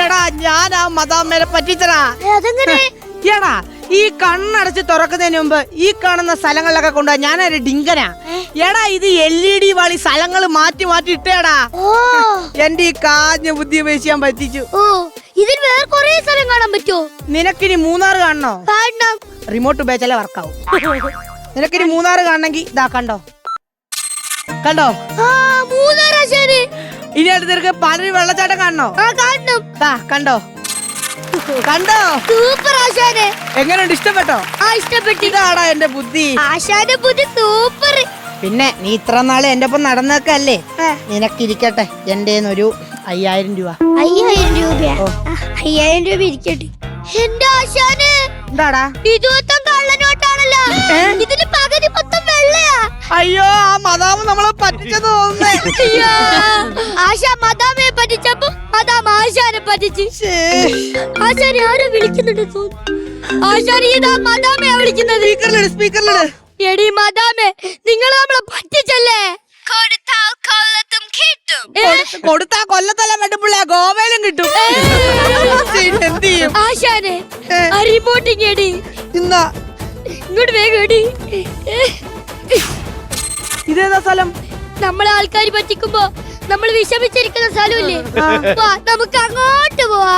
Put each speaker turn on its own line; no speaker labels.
എടാ ഞാൻ ആ മദാമ്മേനെ പറ്റിച്ചടാ.
അതെങ്ങനെ?
എടാ ഈ കണ്ണടച്ച് തുറക്കുന്നതിന് മുമ്പ് ഈ കാണുന്ന സ്ഥലങ്ങളിലൊക്കെ കൊണ്ടുപോയി ഞാനൊരു ഡിങ്കനാ. എടാ ഇത് LED വാളി സ്ഥലങ്ങൾ മാറ്റി മാറ്റി ഇട്ടേടാ. എന്റെ ഈ കാഞ്ഞ ബുദ്ധി ഉപയോഗിച്ച് ഞാൻ പറ്റിച്ചു.
ഇതിൽ വേറെ കുറേ സ്ഥലം കാണാൻ പറ്റുമോ?
നിനക്കിനി മൂന്നാർ കാണണോ?
കാണണം.
റിമോട്ട് ഉപയോഗിച്ചാലേ വർക്കാവും. നിനക്കിനി മൂന്നാർ കാണണമെങ്കിൽ ഇതാ കണ്ടോ കണ്ടോ. ഇനി അടുത്ത് നിനക്ക് പാലൊരു വെള്ളച്ചാട്ടം കാണണോ?
കാണണം.
കണ്ടോ കണ്ടോ.
സൂപ്പർ ആശാനെ.
എങ്ങനെയുണ്ട്? ഇഷ്ടപ്പെട്ടോ?
ഇഷ്ടപ്പെട്ടു.
ഇതാടാ എന്റെ ബുദ്ധി.
ആശാന്റെ ബുദ്ധി സൂപ്പർ.
പിന്നെ നീ ഇത്ര നാള് എന്റെ ഒപ്പം നടന്നേക്കല്ലേ, നിനക്കിരിക്കട്ടെ എന്റെ ഒരു 5000 രൂപ.
5000 രൂപ? 5000 രൂപ ഇരിക്കട്ടെ. എന്റെ ആശാന്
എന്താടാ
ഇത് മൊത്തം കള്ളനോട്ടാണല്ലോ. ഇതിന് പകുതി മൊത്തം വെള്ളയാ.
അയ്യോ ആ മദാമ നമ്മളെ പറ്റിച്ചെന്ന് തോന്നുന്നേ.
ആശാ മദാമയെ പറ്റിച്ചപ്പോ മദാമ ആശാനെ പറ്റിച്ച്. ആശാനെ ആരോ വിളിക്കുന്നുണ്ട് തോന്നുന്നു. ആശാനെ ഇതാ മദാമയെ വിളിക്കുന്നത്.
സ്പീക്കറിലിട്.
എടി മദാമേ, നിങ്ങൾ നമ്മളെ പറ്റിച്ചല്ലേ?
കൊടുത്താ കൊല്ലത്തല്ല വെട്ടുപിള്ള ഗോവയിലും കിട്ടും. എന്ത് ചെയ്യും?
ആശാനെ റിപ്പോർട്ടിങ് എടി.
ഇന്നാ
ഇങ്ങോട്ട് വേഗം എടി.
ഇതേതാ സ്ഥലം?
നമ്മളെ ആൾക്കാർ പറ്റിക്കുമ്പോ നമ്മൾ വിഷമിച്ചിരിക്കുന്ന സ്ഥലമില്ലേ, നമുക്ക് അങ്ങോട്ട് പോവാ.